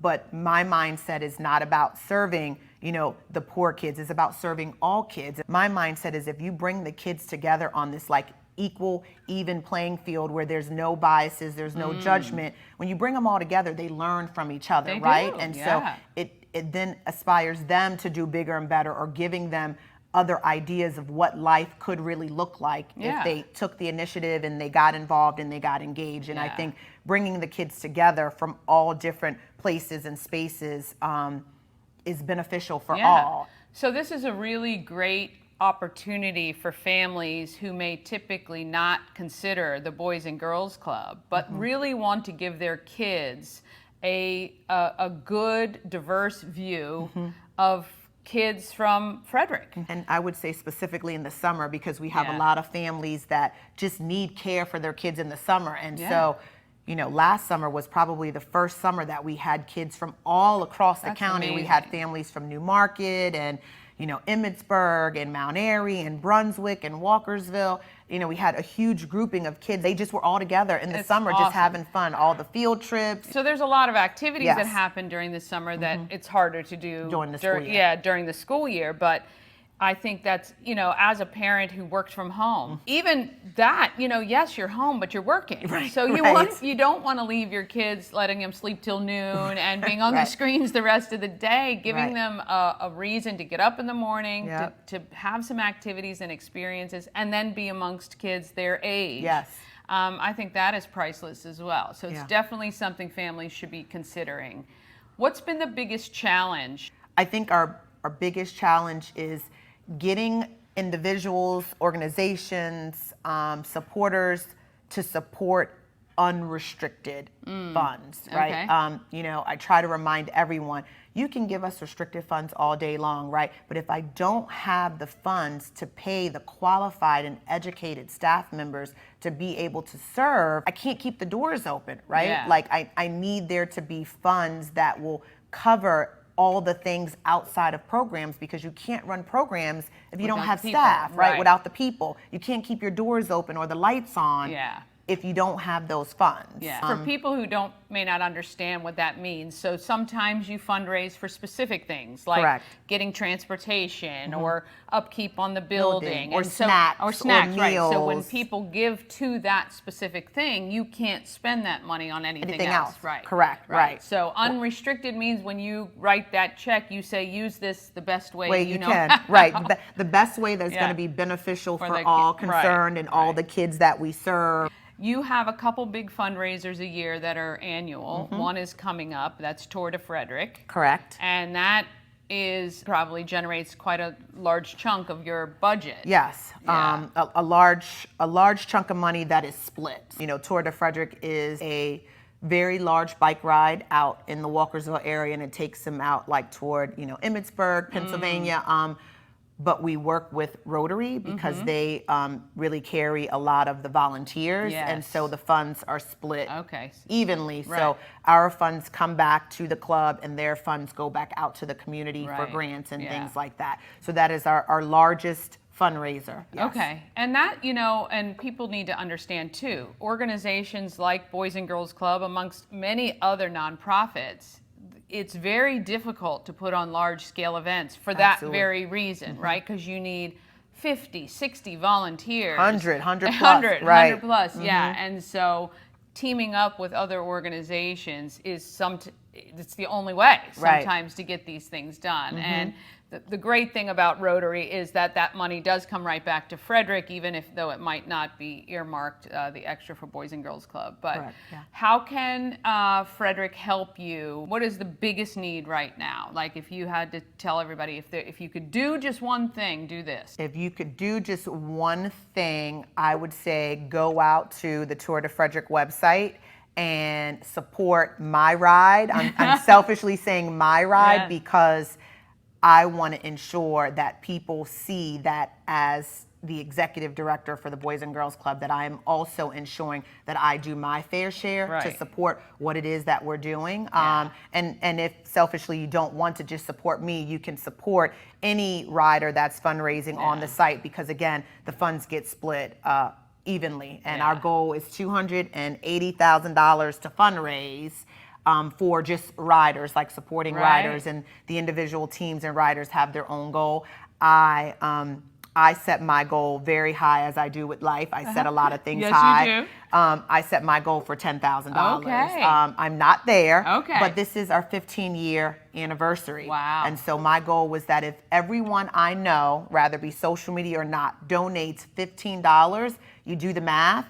But my mindset is not about serving, you know, the poor kids. It's about serving all kids. My mindset is if you bring the kids together on this like equal, even playing field where there's no biases, there's no judgment. When you bring them all together, they learn from each other, They right? do, And so it then aspires them to do bigger and better, or giving them other ideas of what life could really look like if they took the initiative and they got involved and they got engaged. And I think bringing the kids together from all different places and spaces is beneficial for all. So this is a really great opportunity for families who may typically not consider the Boys and Girls Club, but really want to give their kids a good, diverse view of kids from Frederick. And I would say specifically in the summer, because we have a lot of families that just need care for their kids in the summer. And so, you know, last summer was probably the first summer that we had kids from all across the county. Amazing. We had families from New Market and, you know, Emmitsburg and Mount Airy and Brunswick and Walkersville. You know, we had a huge grouping of kids. They just were all together in the summer, just having fun, all the field trips. So there's a lot of activities that happen during the summer that it's harder to do during the school year. During the school year. But I think that's, you know, as a parent who works from home, even that, you know, yes, you're home, but you're working. So you don't want to leave your kids letting them sleep till noon and being on the screens the rest of the day, giving them a reason to get up in the morning, to have some activities and experiences, and then be amongst kids their age. I think that is priceless as well. So it's definitely something families should be considering. What's been the biggest challenge? I think our biggest challenge is getting individuals, organizations, supporters to support unrestricted funds, right? You know, I try to remind everyone, you can give us restricted funds all day long, right? But if I don't have the funds to pay the qualified and educated staff members to be able to serve, I can't keep the doors open, right? Like I need there to be funds that will cover all the things outside of programs, because you can't run programs if you don't have staff, right? Without the people. You can't keep your doors open or the lights on if you don't have those funds. For people who may not understand what that means, so sometimes you fundraise for specific things like getting transportation or upkeep on the building or and snacks or meals. Right. So when people give to that specific thing, you can't spend that money on anything else. Right. Correct. So unrestricted means when you write that check, you say use this the best way you can. Right. The best way that's going to be beneficial for all concerned and all the kids that we serve. You have a couple big fundraisers a year that are annual. One is coming up. That's Tour de Frederick. Correct. And that probably generates quite a large chunk of your budget. Yes. A large chunk of money that is split. You know, Tour de Frederick is a very large bike ride out in the Walkersville area, and it takes them out like toward, you know, Emmitsburg, Pennsylvania. But we work with Rotary because they really carry a lot of the volunteers, and so the funds are split evenly. So our funds come back to the club and their funds go back out to the community for grants and things like that. So that is our largest fundraiser. Okay. And that, you know, and people need to understand too, organizations like Boys and Girls Club, amongst many other nonprofits, it's very difficult to put on large-scale events for that very reason, right? Because you need 50, 60 volunteers. 100 plus. 100 plus, yeah. And so teaming up with other organizations is it's the only way sometimes to get these things done. And the great thing about Rotary is that money does come right back to Frederick, even though it might not be earmarked the extra for Boys and Girls Club. But how can Frederick help you? What is the biggest need right now? Like, if you had to tell everybody, if you could do just one thing, do this. If you could do just one thing, I would say go out to the Tour de Frederick website and support my ride. I'm selfishly saying my ride because I want to ensure that people see that as the executive director for the Boys and Girls Club, that I am also ensuring that I do my fair share to support what it is that we're doing. And if selfishly you don't want to just support me, you can support any rider that's fundraising on the site, because again, the funds get split evenly. And our goal is $280,000 to fundraise for just riders, like supporting riders, and the individual teams and riders have their own goal. I set my goal very high, as I do with life. I set a lot of things high. You do. I set my goal for $10,000. Okay. I'm not there, Okay. but this is our 15-year anniversary. Wow. And so my goal was that if everyone I know, rather be social media or not, donates $15, you do the math,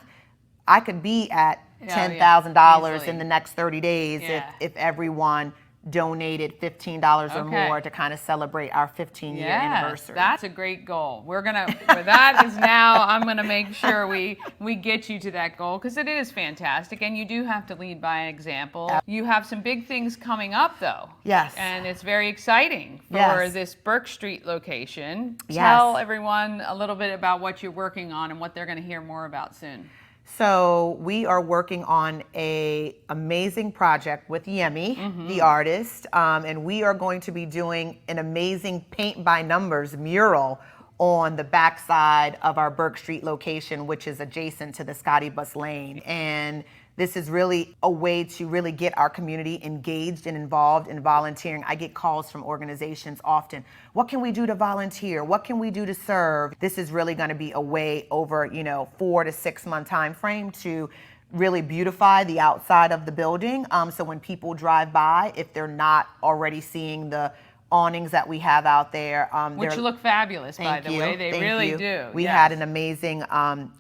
I could be at $10,000 in the next 30 days if everyone donated $15 or more to kind of celebrate our 15-year anniversary. That's a great goal. We're gonna, that is now, I'm gonna make sure we get you to that goal, because it is fantastic, and you do have to lead by example. You have some big things coming up though. Yes. And it's very exciting for this Burke Street location. Tell everyone a little bit about what you're working on and what they're gonna hear more about soon. So we are working on an amazing project with Jaime, the artist, and we are going to be doing an amazing paint by numbers mural on the backside of our Burke Street location, which is adjacent to the Scotty Bus Lane. And this is really a way to really get our community engaged and involved in volunteering. I get calls from organizations often. What can we do to volunteer? What can we do to serve? This is really going to be a way over, 4 to 6 month time frame to really beautify the outside of the building. So when people drive by, if they're not already seeing the awnings that we have out there. Which look fabulous, by the way. They really do. We had an amazing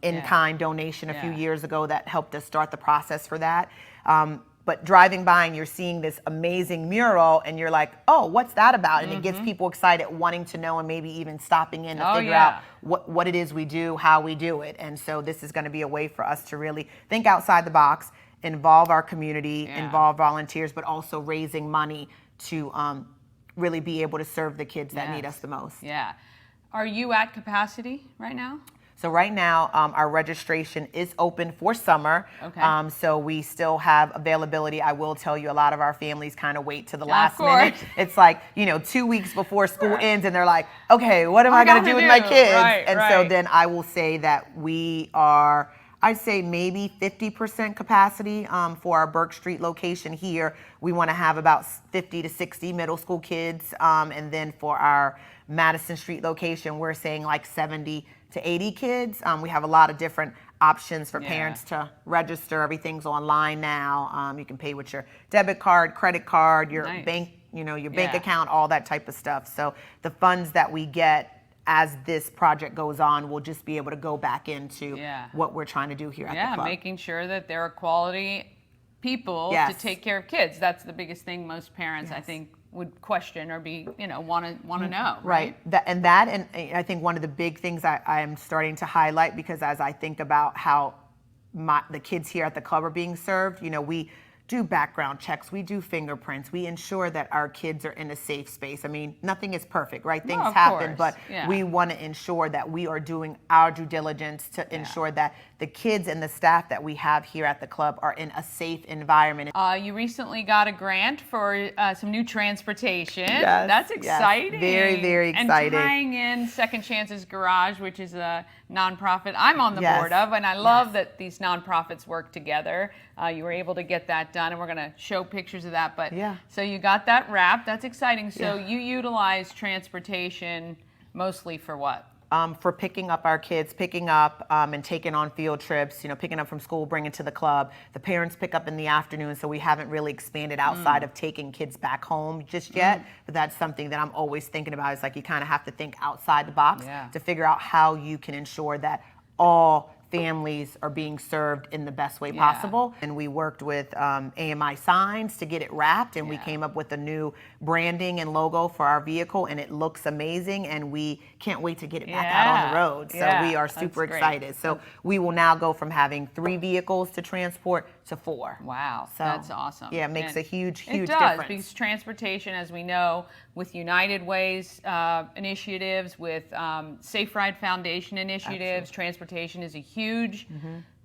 in-kind donation a few years ago that helped us start the process for that. But driving by and you're seeing this amazing mural and you're like, oh, what's that about? And it gets people excited, wanting to know, and maybe even stopping in to figure out what it is we do, how we do it. And so this is going to be a way for us to really think outside the box, involve our community, involve volunteers, but also raising money to really be able to serve the kids that need us the most. Yeah. Are you at capacity right now? So right now, our registration is open for summer. Okay. So we still have availability. I will tell you, a lot of our families kind of wait to the last minute. It's like, 2 weeks before school ends and they're like, okay, what am I going to do with my kids? So then I will say that we are, I'd say maybe 50% capacity for our Burke Street location here. We want to have about 50 to 60 middle school kids. And then for our Madison Street location, we're saying like 70 to 80 kids. We have a lot of different options for parents to register. Everything's online now. You can pay with your debit card, credit card, your bank, your bank account, all that type of stuff. So the funds that we get as this project goes on, we'll just be able to go back into what we're trying to do here at the club. Making sure that there are quality people to take care of kids. That's the biggest thing most parents, I think, would question or be, want to know. Right. And I think one of the big things I am starting to highlight, because as I think about how the kids here at the club are being served, we do background checks, we do fingerprints, we ensure that our kids are in a safe space. I mean, nothing is perfect, right? Things happen, but we want to ensure that we are doing our due diligence to ensure that the kids and the staff that we have here at the club are in a safe environment. You recently got a grant for some new transportation. Yes, that's exciting. Very, very exciting. And tying in Second Chances Garage, which is a nonprofit I'm on the board of, and I love that these nonprofits work together. You were able to get that done, and we're going to show pictures of that. But so you got that wrapped. That's exciting. So you utilize transportation mostly for what? for picking up our kids, picking up and taking on field trips, picking up from school, bringing to the club. The parents pick up in the afternoon, so we haven't really expanded outside of taking kids back home just yet. But that's something that I'm always thinking about. It's like you kind of have to think outside the box to figure out how you can ensure that all families are being served in the best way possible. And we worked with AMI Signs to get it wrapped, and we came up with a new branding and logo for our vehicle, and it looks amazing, and we can't wait to get it back out on the road. So we are super excited. So we will now go from having 3 vehicles to transport to 4. Wow, so that's awesome. Yeah, it makes a huge it does, difference. Because transportation, as we know, with United Way's initiatives, with Safe Ride Foundation initiatives, transportation is a huge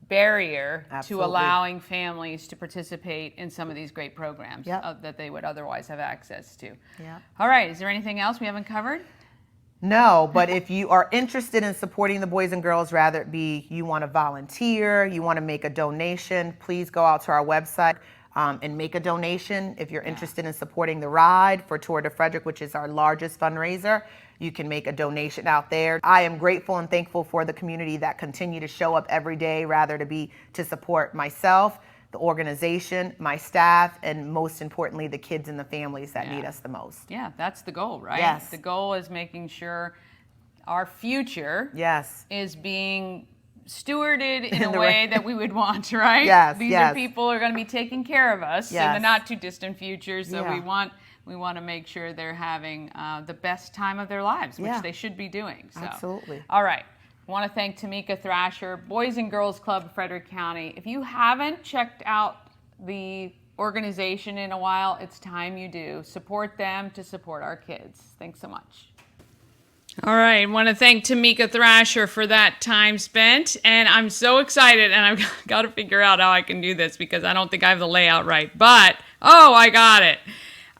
barrier to allowing families to participate in some of these great programs that they would otherwise have access to. All right, is there anything else we haven't covered? No, but if you are interested in supporting the Boys and Girls, rather it be you want to volunteer, you want to make a donation, please go out to our website and make a donation. If you're interested in supporting the ride for Tour de Frederick, which is our largest fundraiser, you can make a donation out there. I am grateful and thankful for the community that continue to show up every day, rather to support myself, the organization, my staff, and most importantly, the kids and the families that need us the most. Yeah, that's the goal, right? Yes. The goal is making sure our future is being stewarded in a way that we would want, right? These are people who are going to be taking care of us in the not too distant future, so we want to make sure they're having the best time of their lives, which they should be doing. So. Absolutely. All right. I want to thank Timika Thrasher, Boys and Girls Club of Frederick County. If you haven't checked out the organization in a while, it's time you do. Support them to support our kids. Thanks so much. All right, I want to thank Timika Thrasher for that time spent, and I'm so excited, and I've got to figure out how I can do this because I don't think I have the layout right, but, I got it.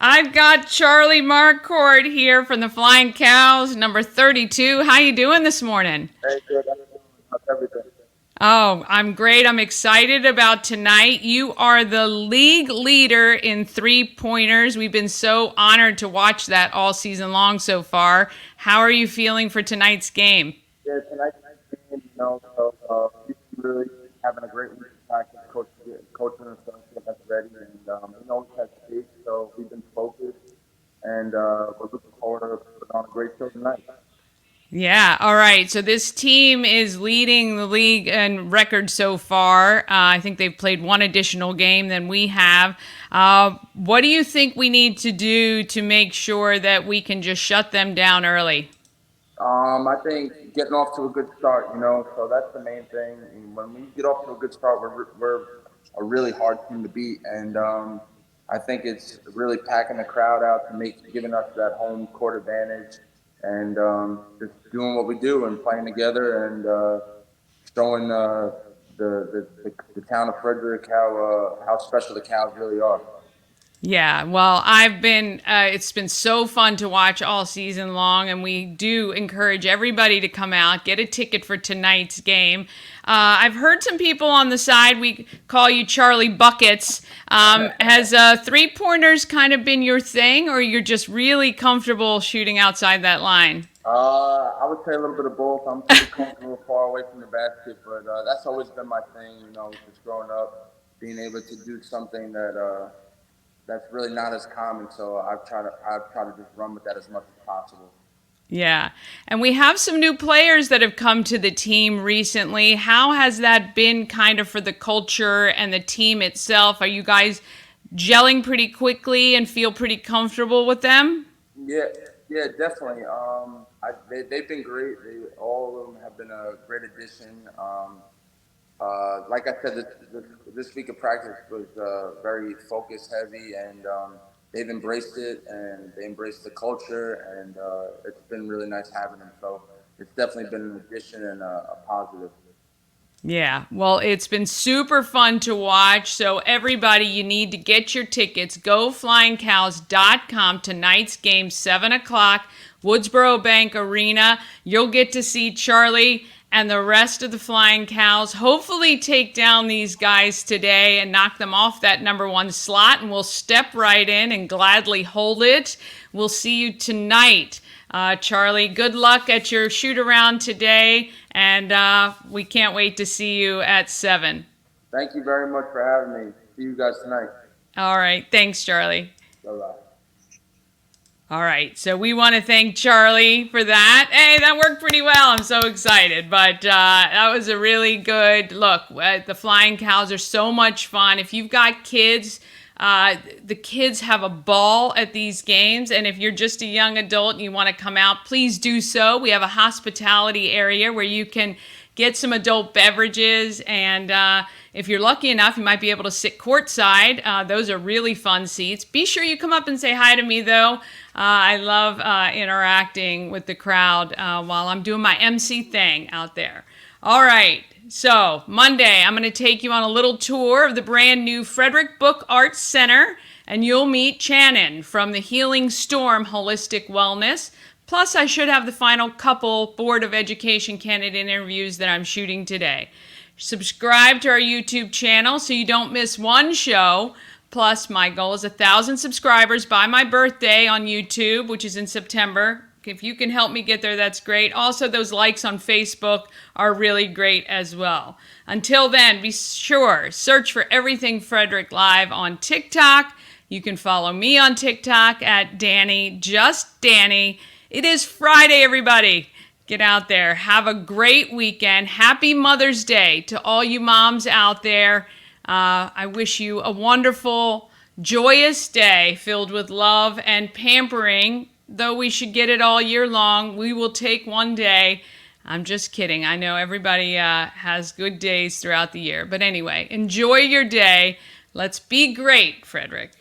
I've got Charlie Marquardt here from the Flying Cows, number 32. How you doing this morning? Hey, good. How's everything? Oh, I'm great. I'm excited about tonight. You are the league leader in 3-pointers. We've been so honored to watch that all season long so far. How are you feeling for tonight's game? Yeah, tonight's game, we've really having a great week of practice, coaching and stuff, getting us ready, and we always had space, so we've been focused, and we're looking forward to putting on a great show tonight. Yeah, all right. So this team is leading the league in record so far. I think they've played one additional game than we have. What do you think we need to do to make sure that we can just shut them down early? I think getting off to a good start, so that's the main thing. And when we get off to a good start, we're a really hard team to beat, and I think it's really packing the crowd out to giving us that home court advantage, and just doing what we do and playing together and showing the town of Frederick how special the Cows really are. Yeah, well, it's been so fun to watch all season long, and we do encourage everybody to come out, get a ticket for tonight's game. I've heard some people on the side, we call you Charlie Buckets. Has 3-pointers kind of been your thing, or you're just really comfortable shooting outside that line? I would say a little bit of both. I'm pretty comfortable far away from the basket, but that's always been my thing, just growing up, being able to do something that's really not as common, so I've tried to just run with that as much as possible. Yeah, and we have some new players that have come to the team recently. How has that been kind of for the culture and the team itself? Are you guys gelling pretty quickly and feel pretty comfortable with them? Yeah, definitely. They've been great. All of them have been a great addition. Like I said, this week of practice was very focus heavy, and they've embraced it, and they embraced the culture, and it's been really nice having them. So it's definitely been an addition and a positive. Yeah, well, it's been super fun to watch. So everybody, you need to get your tickets. GoFlyingCows.com. Tonight's game, 7 o'clock, Woodsboro Bank Arena. You'll get to see Charlie and the rest of the Flying Cows hopefully take down these guys today and knock them off that number 1 slot, and we'll step right in and gladly hold it. We'll see you tonight Charlie, good luck at your shoot around today, and we can't wait to see you at 7. Thank you very much for having me. See you guys tonight. All right. Thanks, Charlie. Bye-bye. All right, so we want to thank Charlie for that. Hey, that worked pretty well. I'm so excited. But that was a really good look. The Flying Cows are so much fun. If you've got kids, the kids have a ball at these games. And if you're just a young adult and you want to come out, please do so. We have a hospitality area where you can get some adult beverages, and if you're lucky enough, you might be able to sit courtside. Those are really fun seats. Be sure you come up and say hi to me, though. I love interacting with the crowd while I'm doing my MC thing out there. All right, so Monday, I'm going to take you on a little tour of the brand new Frederick Book Arts Center, and you'll meet Shannon from the Healing Storm Holistic Wellness. Plus, I should have the final couple Board of Education candidate interviews that I'm shooting today. Subscribe to our YouTube channel so you don't miss one show. Plus, my goal is 1,000 subscribers by my birthday on YouTube, which is in September. If you can help me get there, that's great. Also, those likes on Facebook are really great as well. Until then, be sure, search for Everything Frederick Live on TikTok. You can follow me on TikTok at Danny, just Danny. It is Friday, everybody. Get out there. Have a great weekend. Happy Mother's Day to all you moms out there. I wish you a wonderful, joyous day filled with love and pampering. Though we should get it all year long, we will take one day. I'm just kidding. I know everybody has good days throughout the year. But anyway, enjoy your day. Let's be great, Frederick.